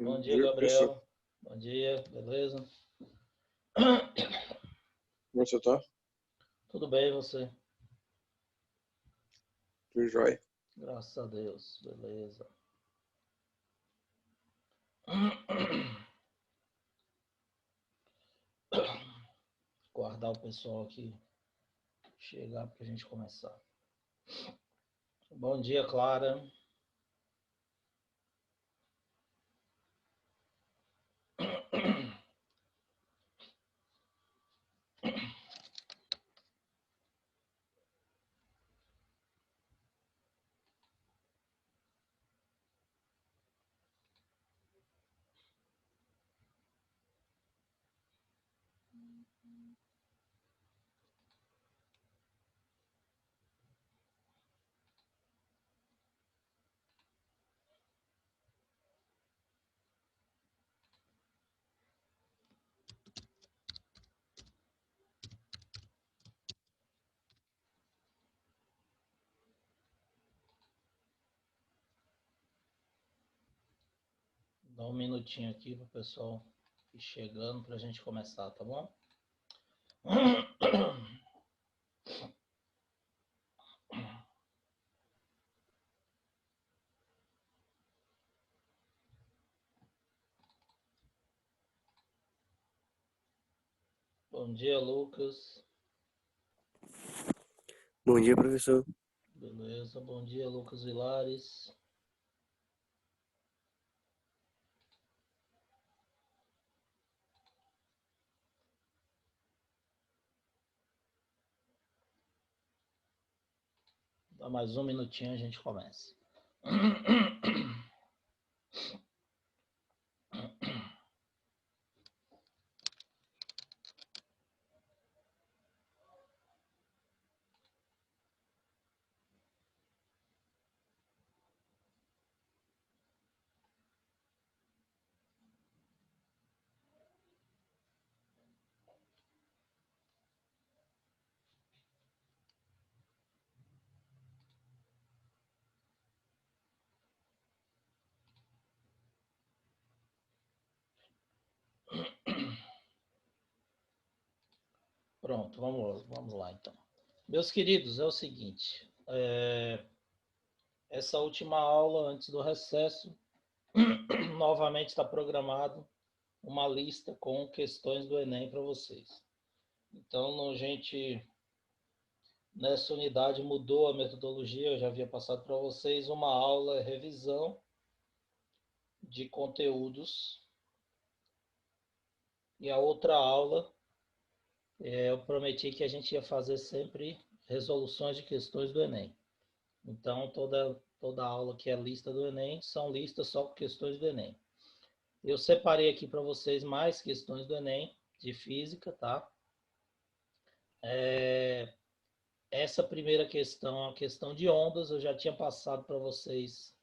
Bom Bom dia, dia, professor. Gabriel. Bom dia, beleza? Como você tá? Tudo bem, e você? Tudo jóia? Graças a Deus, beleza. Guardar o pessoal aqui chegar para a gente começar. Bom dia, Clara. Dá um minutinho aqui para o pessoal ir chegando para a gente começar, tá bom? Bom dia, Lucas. Bom dia, professor. Beleza, bom dia, Lucas Vilares. Dá mais um minutinho a gente começa. Pronto, vamos lá então. Meus queridos, é o seguinte, essa última aula antes do recesso, novamente está programado uma lista com questões do Enem para vocês. Então, nessa unidade mudou a metodologia, eu já havia passado para vocês, uma aula é revisão de conteúdos e a outra aula eu prometi que a gente ia fazer sempre resoluções de questões do Enem. Então, toda aula que é lista do Enem são listas só com questões do Enem. Eu separei aqui para vocês mais questões do Enem de física, tá? Essa primeira questão, a questão de ondas, eu já tinha passado para vocês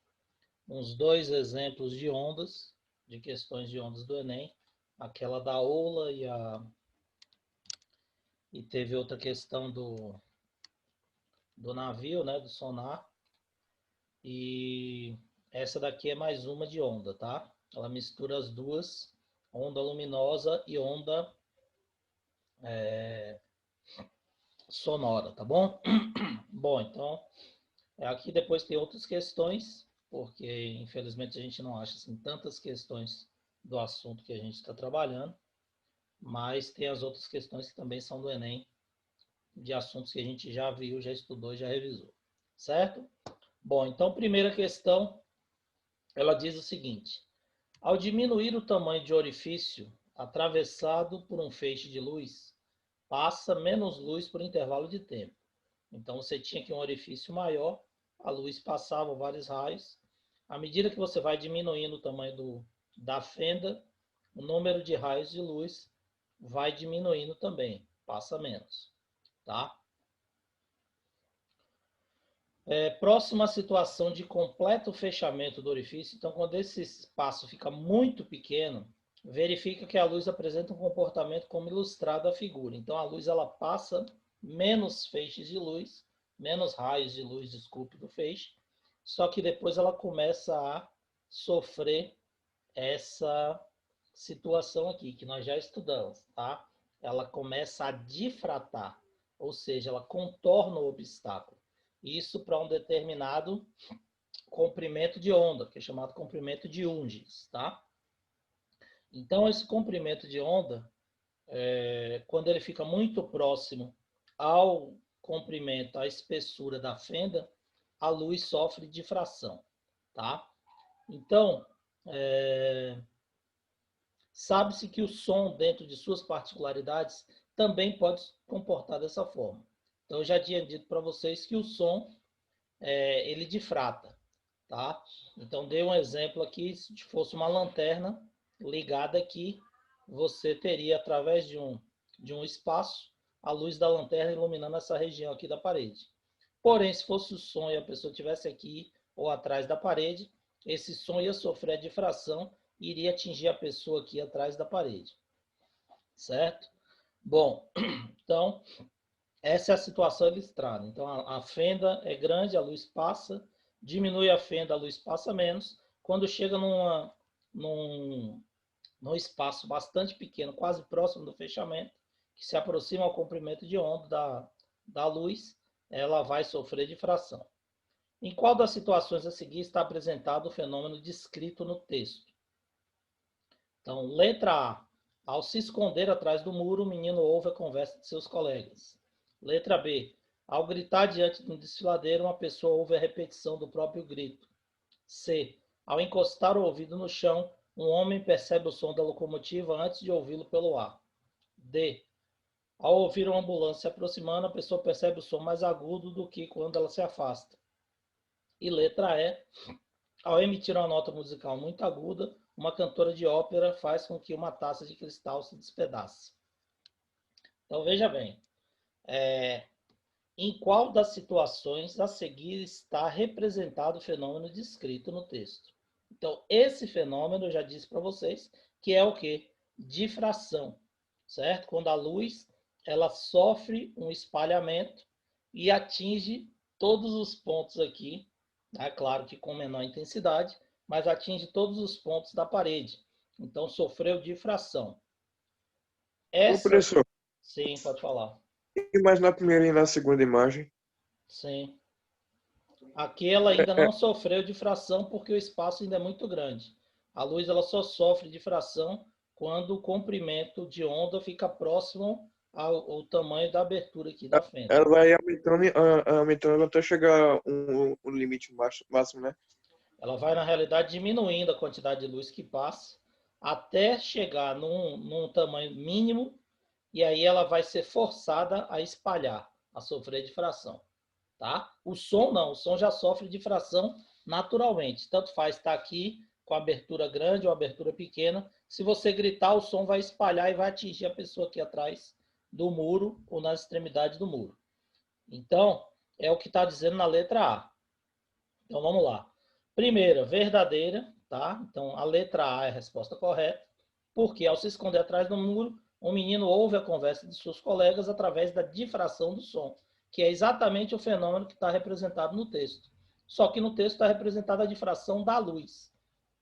uns 2 exemplos de ondas, de questões de ondas do Enem. Aquela da ola e teve outra questão do navio, né, do sonar. E essa daqui é mais uma de onda, tá? Ela mistura as duas, onda luminosa e onda sonora, tá bom? Bom, então, aqui depois tem outras questões, porque infelizmente a gente não acha assim, tantas questões do assunto que a gente está trabalhando, mas tem as outras questões que também são do Enem, de assuntos que a gente já viu, já estudou, já revisou, certo? Bom, então, primeira questão, ela diz o seguinte: ao diminuir o tamanho de orifício atravessado por um feixe de luz, passa menos luz por intervalo de tempo. Então você tinha aqui um orifício maior, a luz passava vários raios. À medida que você vai diminuindo o tamanho da fenda, o número de raios de luz vai diminuindo também, passa menos, tá? Próxima situação de completo fechamento do orifício, então quando esse espaço fica muito pequeno, verifica que a luz apresenta um comportamento como ilustrado a figura. Então a luz ela passa menos feixes de luz, menos raios de luz, desculpe, do feixe, só que depois ela começa a sofrer essa situação aqui, que nós já estudamos, tá? Ela começa a difratar, ou seja, ela contorna o obstáculo. Isso para um determinado comprimento de onda, que é chamado comprimento de Unges, tá? Então, esse comprimento de onda, quando ele fica muito próximo ao comprimento, à espessura da fenda, a luz sofre difração, tá? Então, sabe-se que o som, dentro de suas particularidades, também pode se comportar dessa forma. Então, eu já tinha dito para vocês que o som, ele difrata, tá? Então, dei um exemplo aqui, se fosse uma lanterna ligada aqui, você teria, através de um espaço, a luz da lanterna iluminando essa região aqui da parede. Porém, se fosse o som e a pessoa estivesse aqui ou atrás da parede, esse som ia sofrer a difração e iria atingir a pessoa aqui atrás da parede. Certo? Bom, então, essa é a situação ilustrada. Então, a fenda é grande, a luz passa, diminui a fenda, a luz passa menos. Quando chega num espaço bastante pequeno, quase próximo do fechamento, que se aproxima ao comprimento de onda da luz, ela vai sofrer difração. Em qual das situações a seguir está apresentado o fenômeno descrito no texto? Então, letra A. Ao se esconder atrás do muro, o menino ouve a conversa de seus colegas. Letra B. Ao gritar diante de um desfiladeiro, uma pessoa ouve a repetição do próprio grito. C. Ao encostar o ouvido no chão, um homem percebe o som da locomotiva antes de ouvi-lo pelo ar. D. Ao ouvir uma ambulância se aproximando, a pessoa percebe o som mais agudo do que quando ela se afasta. E letra E. Ao emitir uma nota musical muito aguda, uma cantora de ópera faz com que uma taça de cristal se despedace. Então, veja bem, em qual das situações a seguir está representado o fenômeno descrito no texto? Então, esse fenômeno, eu já disse para vocês, que é o quê? Difração, certo? Quando a luz, ela sofre um espalhamento e atinge todos os pontos aqui, é claro que com menor intensidade, mas atinge todos os pontos da parede. Então, sofreu difração. Ô, professor, Sim, pode falar. e mais na primeira e na segunda imagem? Sim. Aqui ela ainda não sofreu difração porque o espaço ainda é muito grande. A luz ela só sofre difração quando o comprimento de onda fica próximo ao tamanho da abertura aqui da fenda. Ela vai aumentando até chegar um limite máximo, né? Ela vai, na realidade, diminuindo a quantidade de luz que passa até chegar num tamanho mínimo e aí ela vai ser forçada a espalhar, a sofrer difração. Tá? O som não, o som já sofre difração naturalmente. Tanto faz estar aqui com a abertura grande ou abertura pequena. Se você gritar, o som vai espalhar e vai atingir a pessoa aqui atrás do muro ou nas extremidades do muro. Então, é o que está dizendo na letra A. Então, vamos lá. Primeira, verdadeira, tá? Então, a letra A é a resposta correta, porque ao se esconder atrás do muro, o menino ouve a conversa de seus colegas através da difração do som, que é exatamente o fenômeno que está representado no texto. Só que no texto está representada a difração da luz.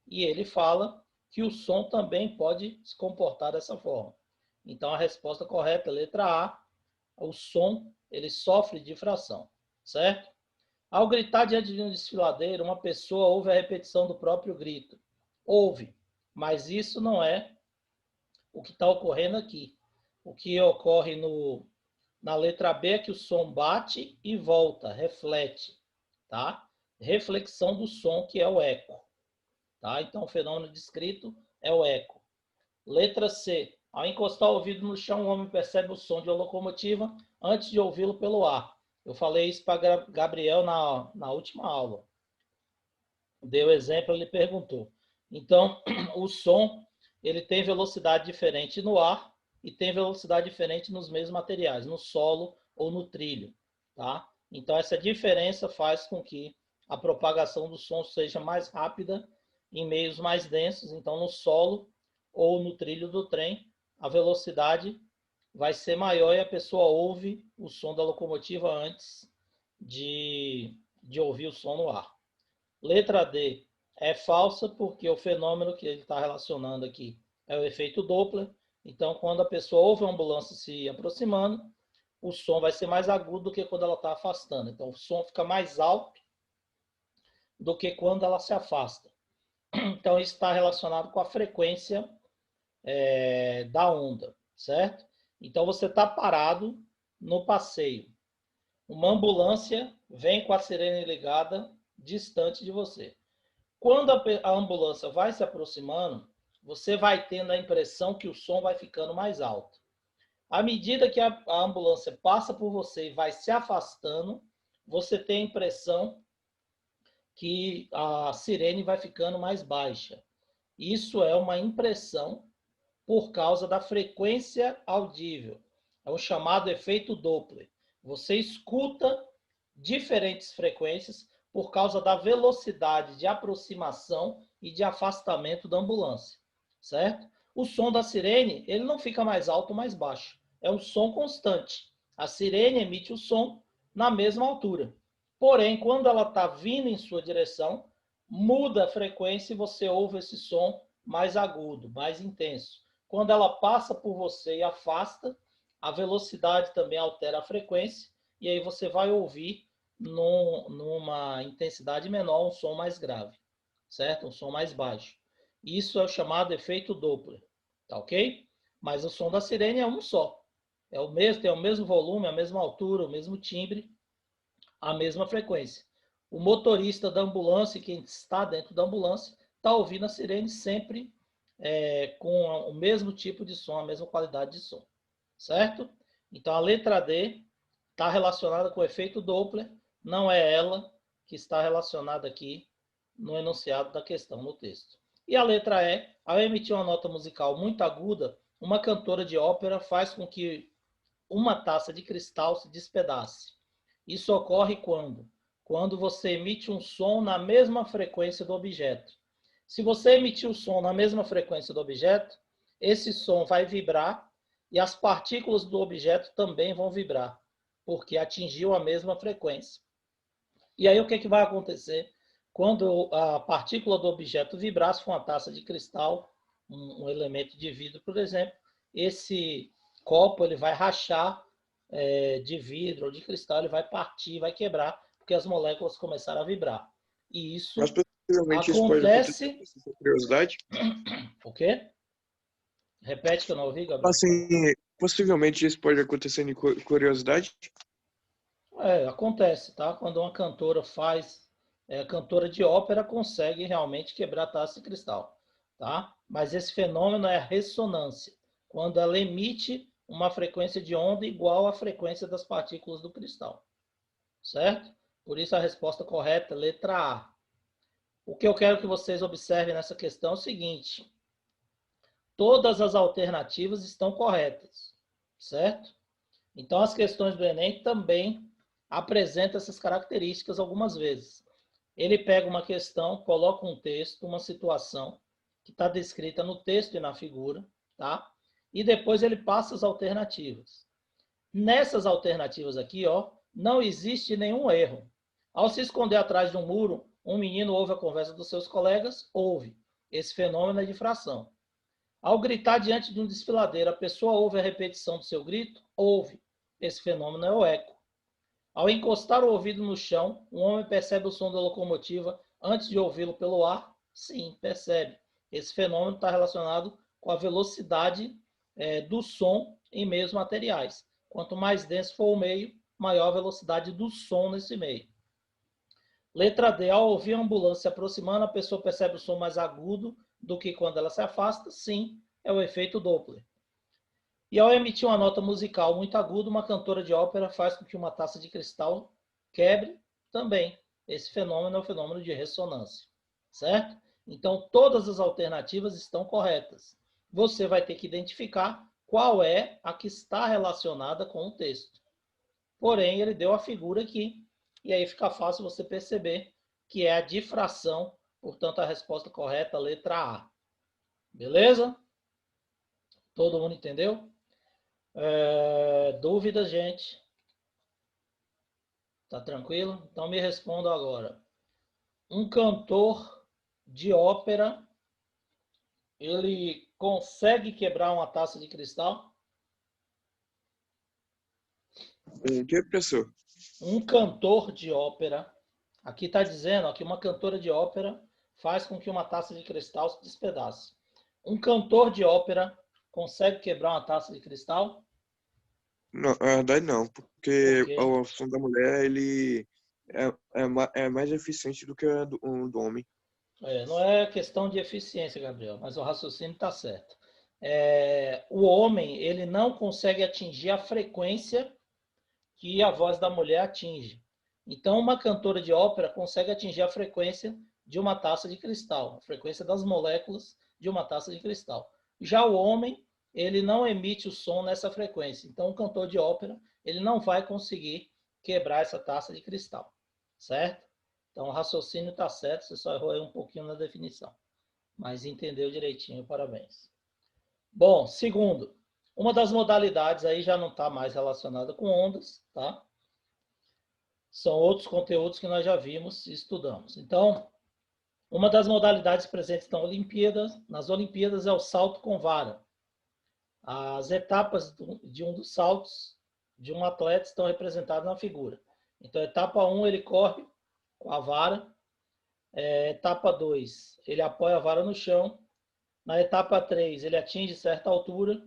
E ele fala que o som também pode se comportar dessa forma. Então, a resposta correta é letra A. O som, ele sofre difração, certo? Ao gritar diante de um desfiladeiro, uma pessoa ouve a repetição do próprio grito. Ouve, mas isso não é o que está ocorrendo aqui. O que ocorre na letra B é que o som bate e volta, reflete, tá? Reflexão do som, que é o eco, tá? Então, o fenômeno descrito é o eco. Letra C. Ao encostar o ouvido no chão, o homem percebe o som de uma locomotiva antes de ouvi-lo pelo ar. Eu falei isso para Gabriel na última aula. Deu exemplo, ele perguntou. Então, o som, ele tem velocidade diferente no ar e tem velocidade diferente nos meios materiais, no solo ou no trilho, tá? Então, essa diferença faz com que a propagação do som seja mais rápida em meios mais densos. Então, no solo ou no trilho do trem, a velocidade vai ser maior e a pessoa ouve o som da locomotiva antes de ouvir o som no ar. Letra D. é falsa porque o fenômeno que ele está relacionando aqui é o efeito Doppler. Então, quando a pessoa ouve a ambulância se aproximando, o som vai ser mais agudo do que quando ela está afastando. Então, o som fica mais alto do que quando ela se afasta. Então, isso está relacionado com a frequência da onda, certo? Então, você está parado no passeio. Uma ambulância vem com a sirene ligada distante de você. Quando a ambulância vai se aproximando, você vai tendo a impressão que o som vai ficando mais alto. À medida que a ambulância passa por você e vai se afastando, você tem a impressão que a sirene vai ficando mais baixa. Isso é uma impressão por causa da frequência audível. É o chamado efeito Doppler. Você escuta diferentes frequências por causa da velocidade de aproximação e de afastamento da ambulância, certo? O som da sirene, ele não fica mais alto ou mais baixo. É um som constante. A sirene emite o som na mesma altura. Porém, quando ela está vindo em sua direção, muda a frequência e você ouve esse som mais agudo, mais intenso. Quando ela passa por você e afasta, a velocidade também altera a frequência e aí você vai ouvir numa intensidade menor um som mais grave, certo? Um som mais baixo. Isso é o chamado efeito Doppler, tá ok? Mas o som da sirene é um só. É o mesmo, tem o mesmo volume, a mesma altura, o mesmo timbre, a mesma frequência. O motorista da ambulância, quem está dentro da ambulância, está ouvindo a sirene sempre com o mesmo tipo de som, a mesma qualidade de som, certo? Então a letra D está relacionada com o efeito Doppler, não é ela que está relacionada aqui no enunciado da questão, no texto. E a letra E, ao emitir uma nota musical muito aguda, uma cantora de ópera faz com que uma taça de cristal se despedace. Isso ocorre quando? Quando você emite um som na mesma frequência do objeto. Se você emitir o som na mesma frequência do objeto, esse som vai vibrar e as partículas do objeto também vão vibrar, porque atingiu a mesma frequência. E aí o que vai acontecer? Quando a partícula do objeto vibrar, se for uma taça de cristal, um elemento de vidro, por exemplo, esse copo ele vai rachar de vidro ou de cristal, ele vai partir, vai quebrar, porque as moléculas começaram a vibrar. E Mas isso possivelmente isso pode acontecer acontece... com curiosidade. O quê? Repete que eu não ouvi, Gabriel. Assim, possivelmente isso pode acontecer em curiosidade. Acontece, tá? Quando uma cantora cantora de ópera consegue realmente quebrar a taça de cristal, tá? Mas esse fenômeno é a ressonância, quando ela emite uma frequência de onda igual à frequência das partículas do cristal, certo? Por isso a resposta correta, letra A. O que eu quero que vocês observem nessa questão é o seguinte: todas as alternativas estão corretas, certo? Então as questões do Enem também apresenta essas características algumas vezes. Ele pega uma questão, coloca um texto, uma situação que está descrita no texto e na figura, tá? E depois ele passa as alternativas. Nessas alternativas aqui, ó, não existe nenhum erro. Ao se esconder atrás de um muro, um menino ouve a conversa dos seus colegas? Ouve. Esse fenômeno é difração. Ao gritar diante de um desfiladeiro, a pessoa ouve a repetição do seu grito? Ouve. Esse fenômeno é o eco. Ao encostar o ouvido no chão, um homem percebe o som da locomotiva antes de ouvi-lo pelo ar? Sim, percebe. Esse fenômeno está relacionado com a velocidade do som em meios materiais. Quanto mais denso for o meio, maior a velocidade do som nesse meio. Letra D. Ao ouvir a ambulância se aproximando, a pessoa percebe o som mais agudo do que quando ela se afasta? Sim, é o efeito Doppler. E ao emitir uma nota musical muito aguda, uma cantora de ópera faz com que uma taça de cristal quebre também. Esse fenômeno é o fenômeno de ressonância, certo? Então, todas as alternativas estão corretas. Você vai ter que identificar qual é a que está relacionada com o texto. Porém, ele deu a figura aqui, e aí fica fácil você perceber que é a difração, portanto, a resposta correta, letra A. Beleza? Todo mundo entendeu? Dúvidas, gente? Tá tranquilo? Então me responda agora. Um cantor de ópera, ele consegue quebrar uma taça de cristal? Um que, professor? Um cantor de ópera, aqui está dizendo ó, que uma cantora de ópera faz com que uma taça de cristal se despedace. Um cantor de ópera consegue quebrar uma taça de cristal? Não, na verdade não, Por porque quê? o som da mulher, ele é mais eficiente do que o do homem. Não é questão de eficiência, Gabriel, mas o raciocínio está certo. O homem ele não consegue atingir a frequência que a voz da mulher atinge. Então, uma cantora de ópera consegue atingir a frequência de uma taça de cristal, a frequência das moléculas de uma taça de cristal. Já o homem, ele não emite o som nessa frequência. Então, o cantor de ópera, ele não vai conseguir quebrar essa taça de cristal, certo? Então, o raciocínio está certo, você só errou aí um pouquinho na definição. Mas entendeu direitinho, parabéns. Bom, segundo, uma das modalidades aí já não está mais relacionada com ondas, tá? São outros conteúdos que nós já vimos e estudamos. Então, uma das modalidades presentes nas Olimpíadas é o salto com vara. As etapas de um dos saltos de um atleta estão representadas na figura. Então, etapa 1, ele corre com a vara. Etapa 2, ele apoia a vara no chão. Na etapa 3, ele atinge certa altura.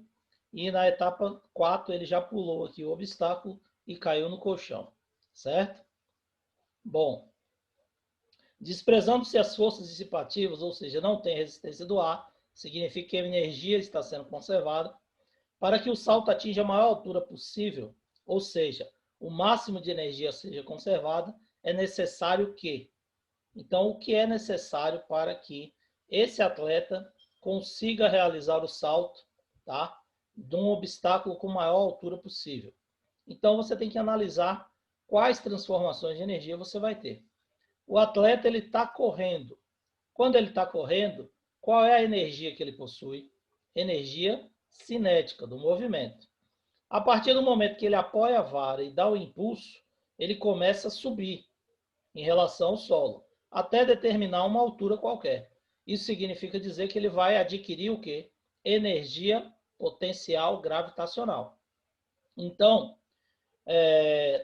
E na etapa 4, ele já pulou aqui o obstáculo e caiu no colchão. Certo? Bom, desprezando-se as forças dissipativas, ou seja, não tem resistência do ar, significa que a energia está sendo conservada. Para que o salto atinja a maior altura possível, ou seja, o máximo de energia seja conservada, é necessário que. Então, o que é necessário para que esse atleta consiga realizar o salto, tá? De um obstáculo com a maior altura possível. Então, você tem que analisar quais transformações de energia você vai ter. O atleta ele está correndo. Quando ele está correndo, qual é a energia que ele possui? Energia cinética do movimento. A partir do momento que ele apoia a vara e dá o impulso, ele começa a subir em relação ao solo, até determinar uma altura qualquer. Isso significa dizer que ele vai adquirir o quê? Energia potencial gravitacional. Então,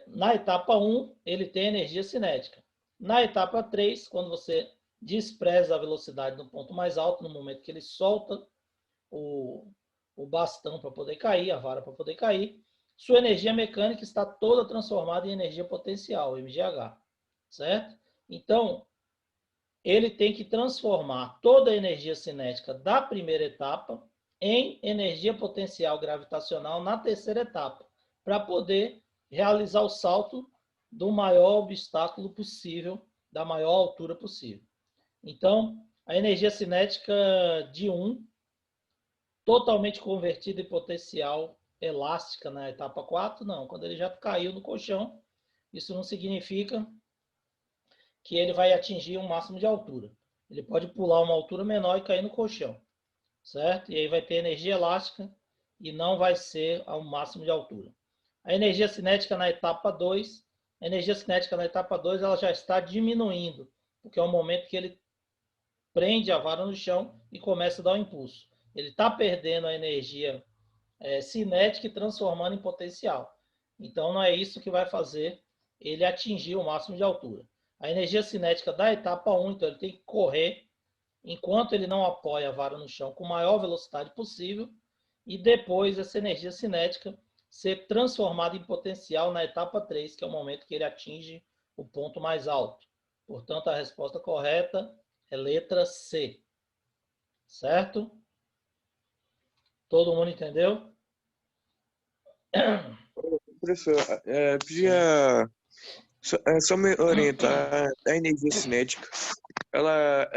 na etapa 1, ele tem energia cinética. Na etapa 3, quando você despreza a velocidade no ponto mais alto, no momento que ele solta o bastão para poder cair, a vara para poder cair, sua energia mecânica está toda transformada em energia potencial, MGH, certo? Então, ele tem que transformar toda a energia cinética da primeira etapa em energia potencial gravitacional na terceira etapa, para poder realizar o salto do maior obstáculo possível, da maior altura possível. Então, a energia cinética de 1, totalmente convertida em potencial elástica na etapa 4, não. Quando ele já caiu no colchão, isso não significa que ele vai atingir um máximo de altura. Ele pode pular uma altura menor e cair no colchão, certo? E aí vai ter energia elástica e não vai ser ao máximo de altura. A energia cinética na etapa 2, a energia cinética na etapa 2 ela já está diminuindo, porque é o momento que ele prende a vara no chão e começa a dar o impulso. Ele está perdendo a energia cinética e transformando em potencial. Então não é isso que vai fazer ele atingir o máximo de altura. A energia cinética da etapa 1, então ele tem que correr enquanto ele não apoia a vara no chão com a maior velocidade possível e depois essa energia cinética ser transformada em potencial na etapa 3, que é o momento que ele atinge o ponto mais alto. Portanto, a resposta correta é letra C. Certo? Todo mundo entendeu? Professor, Sim. podia só me orientar a energia cinética. Ela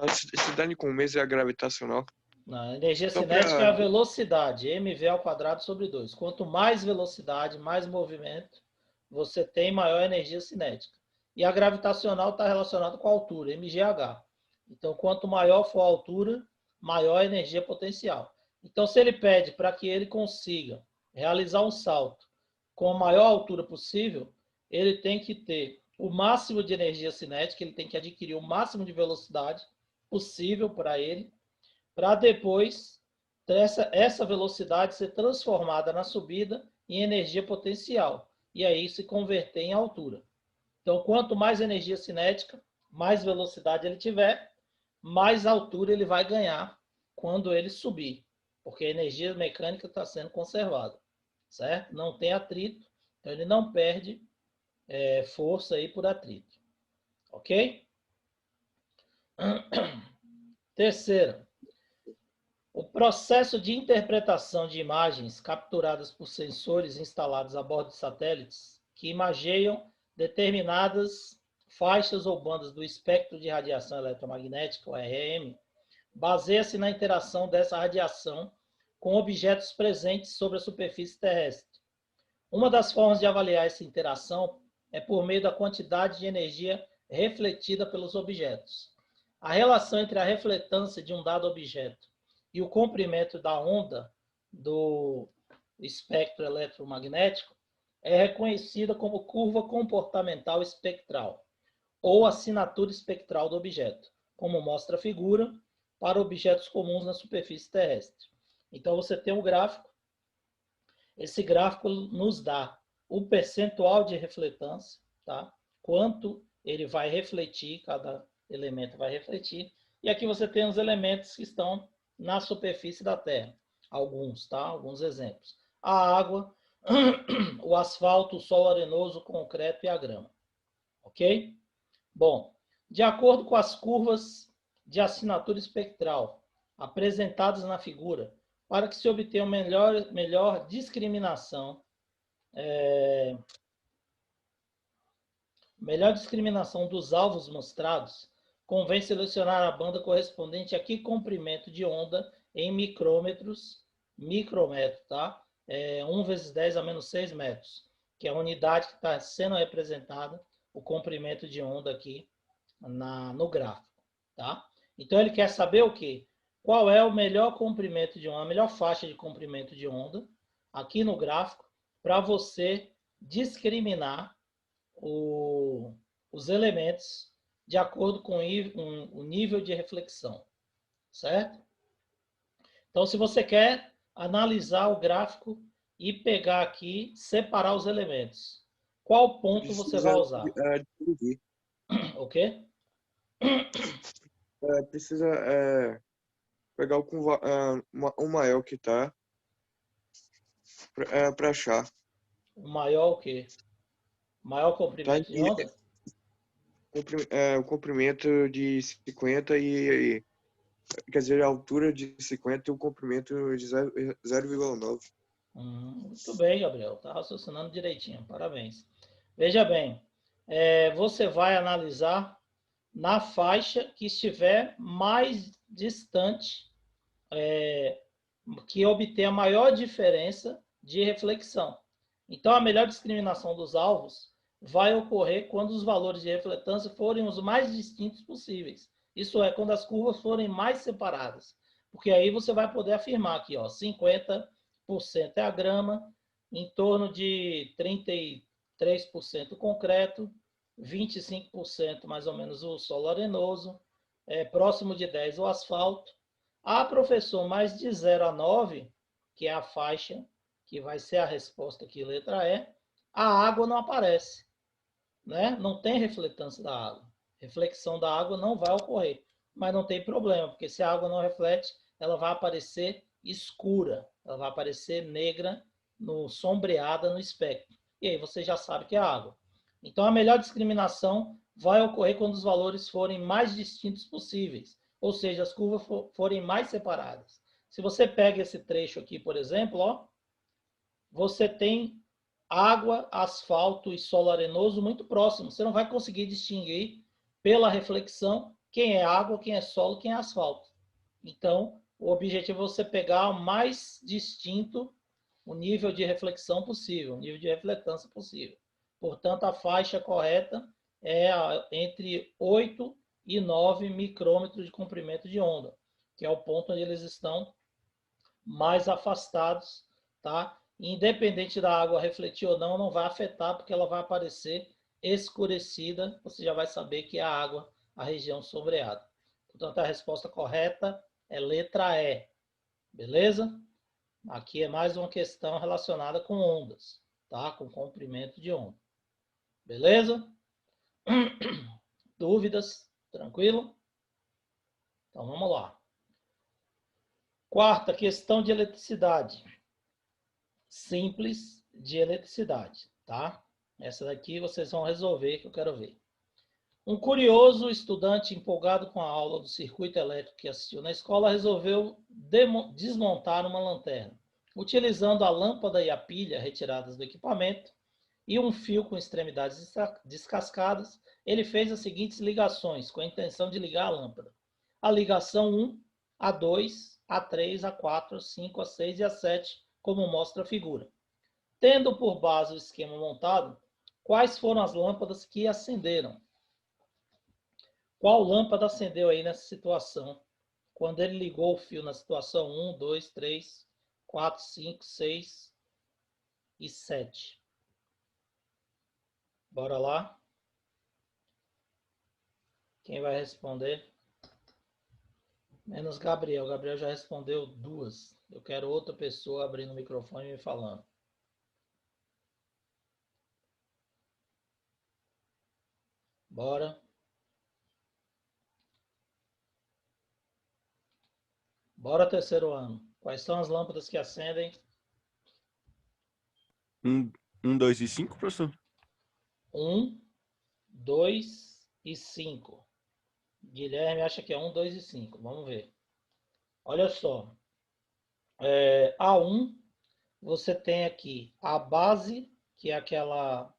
se dá com o mesmo gravitacional. A energia Só cinética para. é a velocidade, mv² sobre 2. Quanto mais velocidade, mais movimento você tem, maior energia cinética. E a gravitacional está relacionada com a altura, mgh. Então, quanto maior for a altura, maior a energia potencial. Então, se ele pede para que ele consiga realizar um salto com a maior altura possível, ele tem que ter o máximo de energia cinética, ele tem que adquirir o máximo de velocidade possível para ele, para depois essa velocidade ser transformada na subida em energia potencial, e aí se converter em altura. Então, quanto mais energia cinética, mais velocidade ele tiver, mais altura ele vai ganhar quando ele subir, porque a energia mecânica está sendo conservada, certo? Não tem atrito, então ele não perde força aí por atrito, ok? Terceira, o processo de interpretação de imagens capturadas por sensores instalados a bordo de satélites que imageiam determinadas faixas ou bandas do espectro de radiação eletromagnética, o REM, baseia-se na interação dessa radiação com objetos presentes sobre a superfície terrestre. Uma das formas de avaliar essa interação é por meio da quantidade de energia refletida pelos objetos. A relação entre a refletância de um dado objeto e o comprimento da onda do espectro eletromagnético é reconhecida como curva comportamental espectral, ou assinatura espectral do objeto, como mostra a figura, para objetos comuns na superfície terrestre. Então, você tem um gráfico. Esse gráfico nos dá o percentual de refletância, tá? Quanto ele vai refletir, cada elemento vai refletir. E aqui você tem os elementos que estão na superfície da Terra. Alguns, tá? Alguns exemplos. A água, o asfalto, o solo arenoso, o concreto e a grama. Ok? Bom, de acordo com as curvas de assinatura espectral apresentadas na figura, para que se obtenha melhor discriminação, dos alvos mostrados, convém selecionar a banda correspondente a que comprimento de onda em micrômetros, tá? 1 vezes 10 a menos 6 metros, que é a unidade que está sendo representada, o comprimento de onda aqui no gráfico, tá? Então ele quer saber o quê? Qual é o melhor comprimento de onda, a melhor faixa de comprimento de onda, aqui no gráfico, para você discriminar os elementos de acordo com o nível de reflexão, certo? Então, se você quer analisar o gráfico e pegar aqui, separar os elementos, qual ponto você vai usar? O quê? Precisa pegar o maior que tá para achar. O maior o quê? Maior comprimento Tá, de onda? o comprimento de 50 quer dizer, a altura de 50 e o comprimento de 0,9. Muito bem, Gabriel. Está raciocinando direitinho. Parabéns. Veja bem, você vai analisar na faixa que estiver mais distante, que obter a maior diferença de reflexão. Então, a melhor discriminação dos alvos vai ocorrer quando os valores de refletância forem os mais distintos possíveis. Isso é, quando as curvas forem mais separadas. Porque aí você vai poder afirmar aqui, ó, 50% é a grama, em torno de 33% concreto, 25% mais ou menos o solo arenoso, próximo de 10% o asfalto. Professor, mais de 0 a 9, que é a faixa que vai ser a resposta aqui, letra E, a água não aparece, né? Não tem refletância da água. Reflexão da água não vai ocorrer, mas não tem problema, porque se a água não reflete, ela vai aparecer escura, ela vai aparecer negra, sombreada no espectro. E aí você já sabe que é água. Então a melhor discriminação vai ocorrer quando os valores forem mais distintos possíveis, ou seja, as curvas forem mais separadas. Se você pega esse trecho aqui, por exemplo, ó, você tem água, asfalto e solo arenoso muito próximos. Você não vai conseguir distinguir pela reflexão quem é água, quem é solo, quem é asfalto. Então, o objetivo é você pegar o mais distinto o nível de reflexão possível, o nível de refletância possível. Portanto, a faixa correta é entre 8 e 9 micrômetros de comprimento de onda, que é o ponto onde eles estão mais afastados, tá? Independente da água refletir ou não, não vai afetar, porque ela vai aparecer escurecida, você já vai saber que é a água, a região sombreada. Portanto, a resposta correta é letra E. Beleza? Aqui é mais uma questão relacionada com ondas, tá? Com comprimento de onda. Beleza? Dúvidas? Tranquilo? Então vamos lá. Quarta questão de eletricidade. Simples de eletricidade, tá? Essa daqui vocês vão resolver que eu quero ver. Um curioso estudante empolgado com a aula do circuito elétrico que assistiu na escola resolveu desmontar uma lanterna. Utilizando a lâmpada e a pilha retiradas do equipamento e um fio com extremidades descascadas, ele fez as seguintes ligações com a intenção de ligar a lâmpada. A ligação 1, a 2, a 3, a 4, a 5, a 6 e a 7, como mostra a figura. Tendo por base o esquema montado, quais foram as lâmpadas que acenderam? Qual lâmpada acendeu aí nessa situação? Quando ele ligou o fio na situação 1, 2, 3, 4, 5, 6 e 7. Bora lá? Quem vai responder? Menos Gabriel. Gabriel já respondeu 2. Eu quero outra pessoa abrindo o microfone e me falando. Bora. Bora, terceiro ano. Quais são as lâmpadas que acendem? 1, 2 e 5, professor? 1, 2 e 5. Guilherme acha que é 1, 2 e 5. Vamos ver. Olha só. A1, você tem aqui a base, que é aquela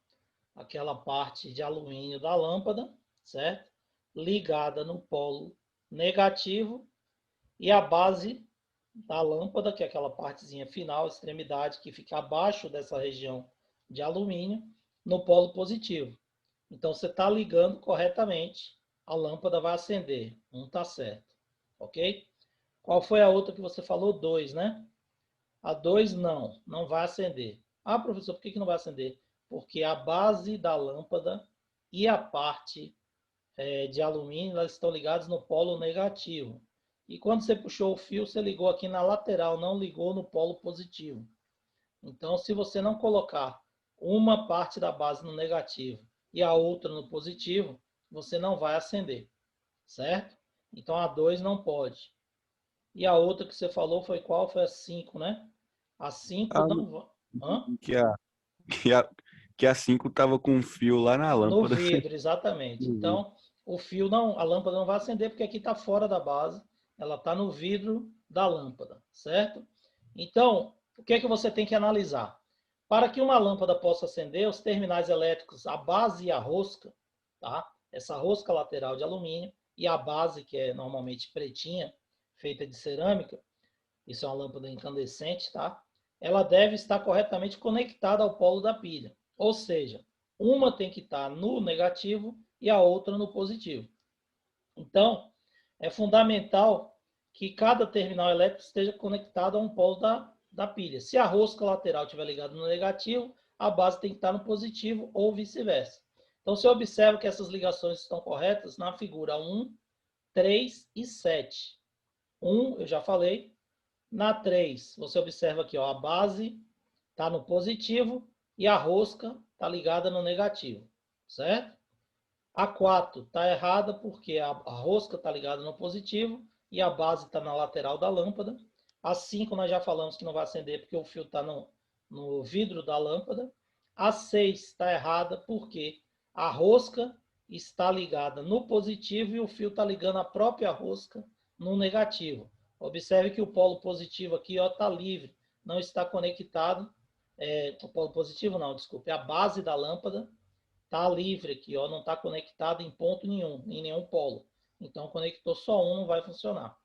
parte de alumínio da lâmpada, certo? Ligada no polo negativo. E a base da lâmpada, que é aquela partezinha final, extremidade, que fica abaixo dessa região de alumínio, no polo positivo. Então, você está ligando corretamente, a lâmpada vai acender. Está certo. Ok? Qual foi a outra que você falou? 2, né? A 2 não vai acender. Ah, professor, por que não vai acender? Porque a base da lâmpada e a parte de alumínio, elas estão ligadas no polo negativo. E quando você puxou o fio, você ligou aqui na lateral, não ligou no polo positivo. Então, se você não colocar uma parte da base no negativo e a outra no positivo, você não vai acender, certo? Então, a 2 não pode. E a outra que você falou foi qual? Foi a 5, né? A 5 não vai. Hã? Que a 5 tava com um fio lá na No lâmpada. vidro, exatamente. Então, o fio não, a lâmpada não vai acender porque aqui está fora da base, ela está no vidro da lâmpada, certo? Então, o que é que você tem que analisar? Para que uma lâmpada possa acender, os terminais elétricos, a base e a rosca, tá? Essa rosca lateral de alumínio e a base, que é normalmente pretinha, feita de cerâmica, isso é uma lâmpada incandescente, tá? Ela deve estar corretamente conectada ao polo da pilha. Ou seja, uma tem que estar no negativo e a outra no positivo. Então, é fundamental que cada terminal elétrico esteja conectado a um polo da pilha. Se a rosca lateral estiver ligada no negativo, a base tem que estar no positivo ou vice-versa. Então, você observa que essas ligações estão corretas na figura 1, 3 e 7. 1, eu já falei. Na 3, você observa aqui, ó, a base está no positivo e a rosca está ligada no negativo, certo? A 4 está errada porque a rosca está ligada no positivo e a base está na lateral da lâmpada. A 5 nós já falamos que não vai acender porque o fio está no vidro da lâmpada. A 6 está errada porque a rosca está ligada no positivo e o fio está ligando a própria rosca no negativo. Observe que o polo positivo aqui está livre, não está conectado. O polo positivo não, desculpe, a base da lâmpada está livre aqui, ó, não está conectado em ponto nenhum, em nenhum polo. Então, conectou só um, não vai funcionar.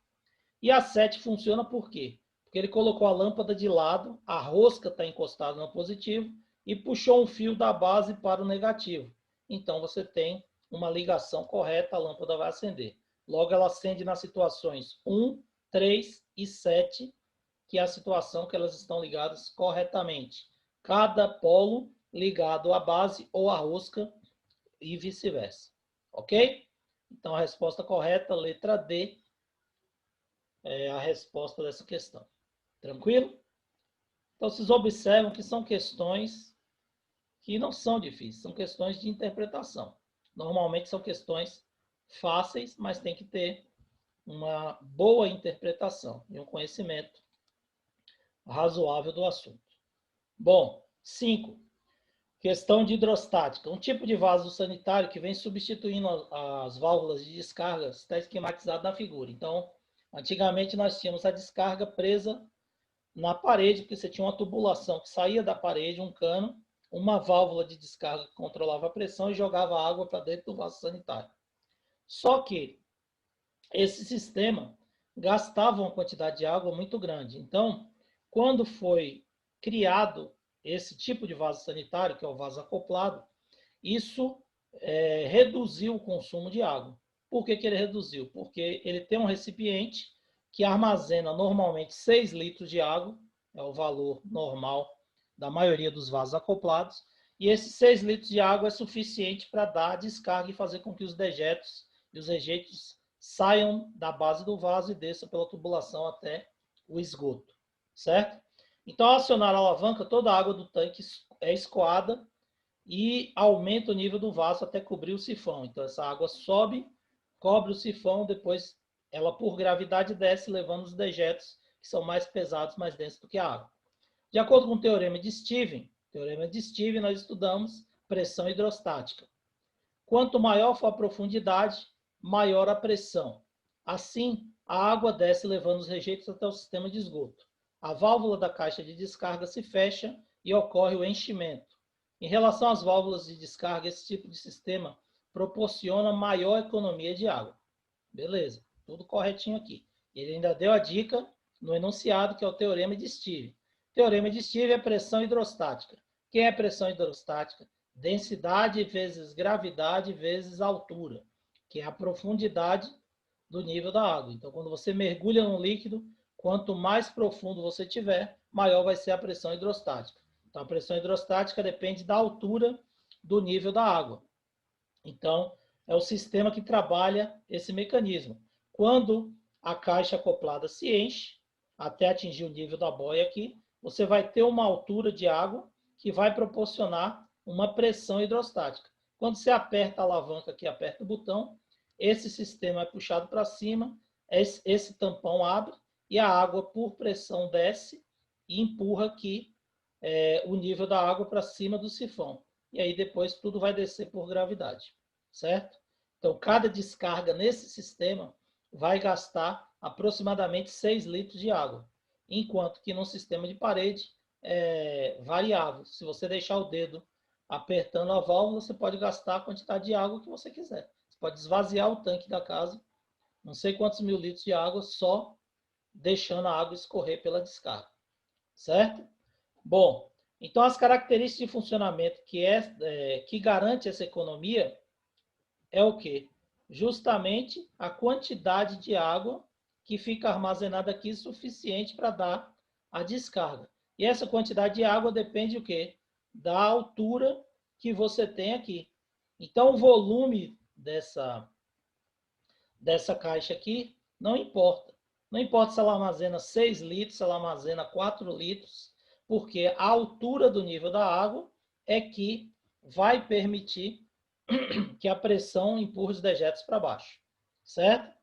E a 7 funciona por quê? Porque ele colocou a lâmpada de lado, a rosca está encostada no positivo e puxou um fio da base para o negativo. Então, você tem uma ligação correta, a lâmpada vai acender. Logo, ela acende nas situações 1, 3 e 7, que é a situação que elas estão ligadas corretamente. Cada polo ligado à base ou à rosca e vice-versa. Ok? Então, a resposta correta, letra D, é a resposta dessa questão. Tranquilo? Então, vocês observam que são questões que não são difíceis, são questões de interpretação. Normalmente são questões fáceis, mas tem que ter uma boa interpretação e um conhecimento razoável do assunto. Bom, 5. Questão de hidrostática. Um tipo de vaso sanitário que vem substituindo as válvulas de descarga está esquematizado na figura. Então, antigamente nós tínhamos a descarga presa na parede, porque você tinha uma tubulação que saía da parede, um cano, uma válvula de descarga que controlava a pressão e jogava água para dentro do vaso sanitário. Só que esse sistema gastava uma quantidade de água muito grande. Então, quando foi criado esse tipo de vaso sanitário, que é o vaso acoplado, isso reduziu o consumo de água. Por que ele reduziu? Porque ele tem um recipiente que armazena normalmente 6 litros de água, é o valor normal da maioria dos vasos acoplados, e esses 6 litros de água é suficiente para dar a descarga e fazer com que os dejetos e os rejeitos saiam da base do vaso e desçam pela tubulação até o esgoto, certo? Então, ao acionar a alavanca, toda a água do tanque é escoada e aumenta o nível do vaso até cobrir o sifão. Então, essa água sobe, cobre o sifão, depois ela, por gravidade, desce, levando os dejetos, que são mais pesados, mais densos do que a água. De acordo com o teorema de Stevens, nós estudamos pressão hidrostática. Quanto maior for a profundidade, maior a pressão. Assim, a água desce levando os rejeitos até o sistema de esgoto. A válvula da caixa de descarga se fecha e ocorre o enchimento. Em relação às válvulas de descarga, esse tipo de sistema proporciona maior economia de água. Beleza, tudo corretinho aqui. Ele ainda deu a dica no enunciado, que é o teorema de Stevens. O teorema de Stevens é pressão hidrostática. Quem é pressão hidrostática? Densidade vezes gravidade vezes altura, que é a profundidade do nível da água. Então, quando você mergulha num líquido, quanto mais profundo você tiver, maior vai ser a pressão hidrostática. Então, a pressão hidrostática depende da altura do nível da água. Então, é o sistema que trabalha esse mecanismo. Quando a caixa acoplada se enche, até atingir o nível da boia aqui, você vai ter uma altura de água que vai proporcionar uma pressão hidrostática. Quando você aperta a alavanca aqui, aperta o botão, esse sistema é puxado para cima, esse tampão abre e a água, por pressão, desce e empurra aqui o nível da água para cima do sifão. E aí depois tudo vai descer por gravidade, certo? Então, cada descarga nesse sistema vai gastar aproximadamente 6 litros de água, enquanto que no sistema de parede é variável. Se você deixar o dedo apertando a válvula, você pode gastar a quantidade de água que você quiser. Você pode esvaziar o tanque da casa, não sei quantos mil litros de água, só deixando a água escorrer pela descarga, certo? Bom, então as características de funcionamento que garante essa economia é o quê? Justamente a quantidade de água que fica armazenada aqui suficiente para dar a descarga. E essa quantidade de água depende o quê? Da altura que você tem aqui. Então, o volume dessa caixa aqui não importa. Não importa se ela armazena 6 litros, se ela armazena 4 litros, porque a altura do nível da água é que vai permitir que a pressão empurre os dejetos para baixo, certo?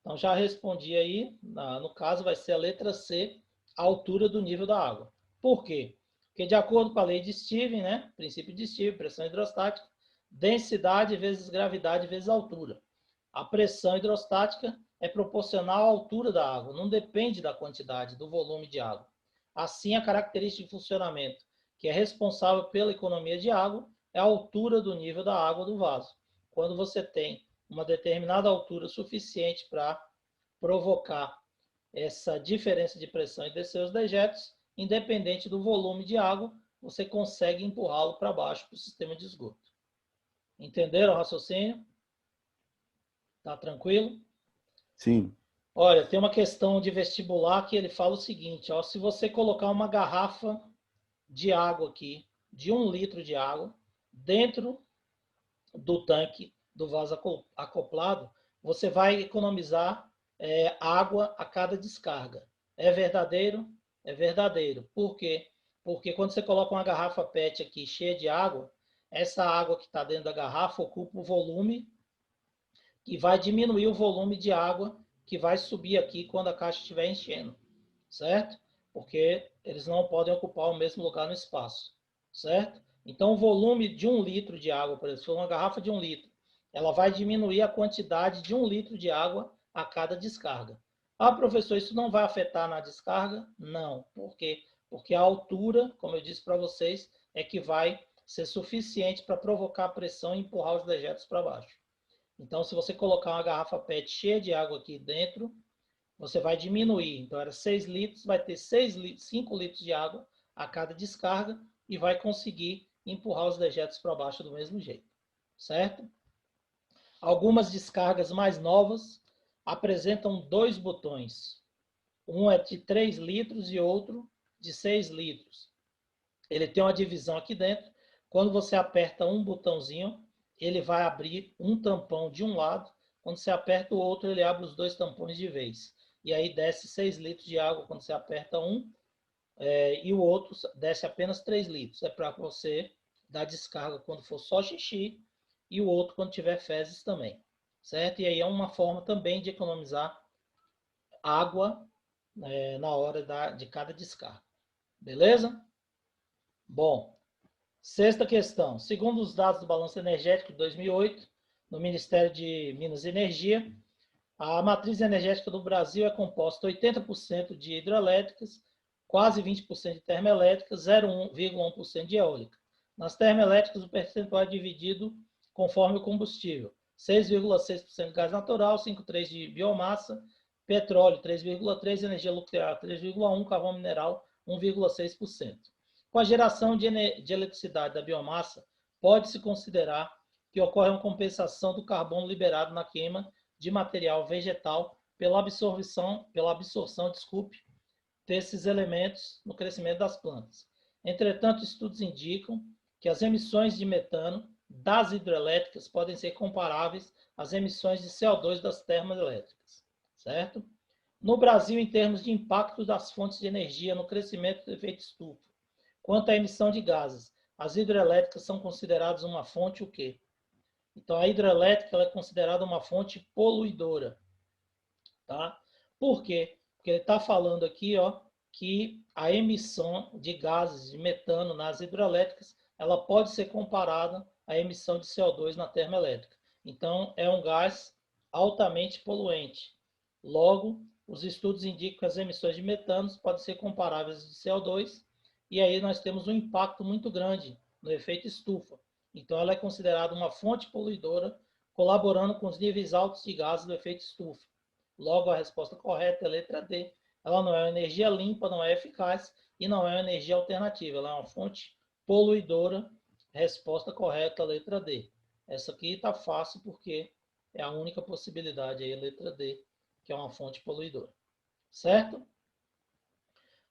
Então, já respondi aí, no caso vai ser a letra C, a altura do nível da água. Por quê? Porque de acordo com a lei de Stevens, né, princípio de Stevens, pressão hidrostática, densidade vezes gravidade vezes altura. A pressão hidrostática é proporcional à altura da água, não depende da quantidade, do volume de água. Assim, a característica de funcionamento que é responsável pela economia de água é a altura do nível da água do vaso. Quando você tem uma determinada altura suficiente para provocar essa diferença de pressão e descer os dejetos, independente do volume de água, você consegue empurrá-lo para baixo para o sistema de esgoto. Entenderam o raciocínio? Tá tranquilo? Sim. Olha, tem uma questão de vestibular que ele fala o seguinte, ó, se você colocar uma garrafa de água aqui, de 1 litro de água, dentro do tanque do vaso acoplado, você vai economizar água a cada descarga. É verdadeiro? É verdadeiro. Por quê? Porque quando você coloca uma garrafa PET aqui cheia de água, essa água que está dentro da garrafa ocupa o volume e vai diminuir o volume de água que vai subir aqui quando a caixa estiver enchendo, certo? Porque eles não podem ocupar o mesmo lugar no espaço, certo? Então, o volume de 1 litro de água, por exemplo, se for uma garrafa de 1 litro, ela vai diminuir a quantidade de 1 litro de água a cada descarga. Ah, professor, isso não vai afetar na descarga? Não. Por quê? Porque a altura, como eu disse para vocês, é que vai ser suficiente para provocar a pressão e empurrar os dejetos para baixo. Então, se você colocar uma garrafa PET cheia de água aqui dentro, você vai diminuir. Então, era 6 litros, vai ter 5 litros de água a cada descarga e vai conseguir empurrar os dejetos para baixo do mesmo jeito, certo? Algumas descargas mais novas apresentam 2 botões. Um é de 3 litros e outro de 6 litros. Ele tem uma divisão aqui dentro. Quando você aperta um botãozinho, ele vai abrir um tampão de um lado. Quando você aperta o outro, ele abre os 2 tampões de vez. E aí desce 6 litros de água quando você aperta um, e o outro desce apenas 3 litros. É para você dar descarga quando for só xixi e o outro quando tiver fezes também, certo? E aí é uma forma também de economizar água na hora de cada descarga. Beleza? Bom, sexta questão. Segundo os dados do Balanço Energético de 2008, no Ministério de Minas e Energia, a matriz energética do Brasil é composta 80% de hidrelétricas, quase 20% de termoelétricas, 0,1% de eólica. Nas termoelétricas, o percentual é dividido conforme o combustível. 6,6% gás natural, 5,3% de biomassa, petróleo 3,3%, energia nuclear 3,1%, carvão mineral 1,6%. Com a geração de eletricidade da biomassa, pode-se considerar que ocorre uma compensação do carbono liberado na queima de material vegetal pela absorção, desses elementos no crescimento das plantas. Entretanto, estudos indicam que as emissões de metano das hidrelétricas podem ser comparáveis às emissões de CO2 das termoelétricas, certo? No Brasil, em termos de impacto das fontes de energia no crescimento do efeito estufa, quanto à emissão de gases, as hidrelétricas são consideradas uma fonte o quê? Então, a hidrelétrica ela é considerada uma fonte poluidora. Tá? Por quê? Porque ele está falando aqui que a emissão de gases de metano nas hidrelétricas ela pode ser comparada à emissão de CO2 na termoelétrica. Então, é um gás altamente poluente. Logo, os estudos indicam que as emissões de metano podem ser comparáveis de CO2, e aí nós temos um impacto muito grande no efeito estufa. Então, ela é considerada uma fonte poluidora, colaborando com os níveis altos de gases do efeito estufa. Logo, a resposta correta é a letra D. Ela não é uma energia limpa, não é eficaz e não é uma energia alternativa. Ela é uma fonte poluidora. Resposta correta, a letra D. Essa aqui está fácil porque é a única possibilidade aí, a letra D, que é uma fonte poluidora. Certo?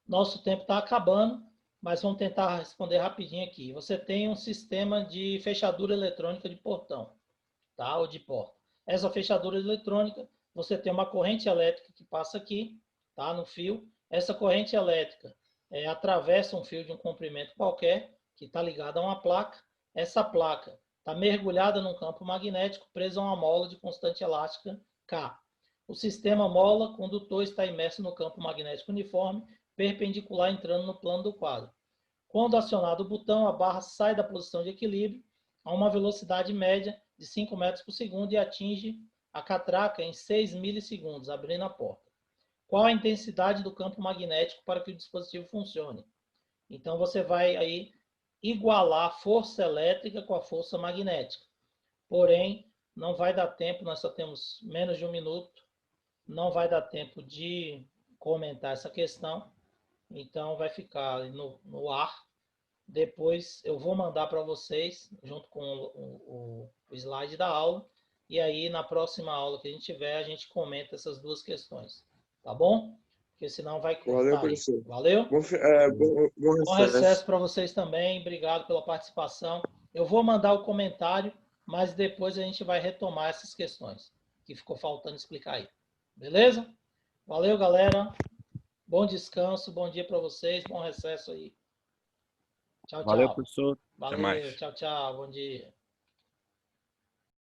Nosso tempo está acabando, mas vamos tentar responder rapidinho aqui. Você tem um sistema de fechadura eletrônica de portão, tá? Ou de porta. Essa fechadura eletrônica, você tem uma corrente elétrica que passa aqui, tá? No fio. Essa corrente elétrica atravessa um fio de um comprimento qualquer, que está ligado a uma placa. Essa placa está mergulhada num campo magnético, presa a uma mola de constante elástica K. O sistema mola condutor está imerso no campo magnético uniforme, perpendicular entrando no plano do quadro. Quando acionado o botão, a barra sai da posição de equilíbrio a uma velocidade média de 5 metros por segundo e atinge a catraca em 6 milissegundos, abrindo a porta. Qual a intensidade do campo magnético para que o dispositivo funcione? Então, você vai aí igualar a força elétrica com a força magnética. Porém, não vai dar tempo, nós só temos menos de 1 minuto, não vai dar tempo de comentar essa questão. Então, vai ficar no ar. Depois, eu vou mandar para vocês, junto com o slide da aula. E aí, na próxima aula que a gente tiver, a gente comenta essas duas questões. Tá bom? Porque senão vai cortar. Valeu, professor. Valeu? Bom Bom recesso para vocês também. Obrigado pela participação. Eu vou mandar o comentário mas depois a gente vai retomar essas questões que ficou faltando explicar aí. Beleza? Valeu, galera. Bom descanso, bom dia para vocês, bom recesso aí. Tchau, Valeu, tchau. professor. Até Valeu, mais. tchau, tchau, bom dia.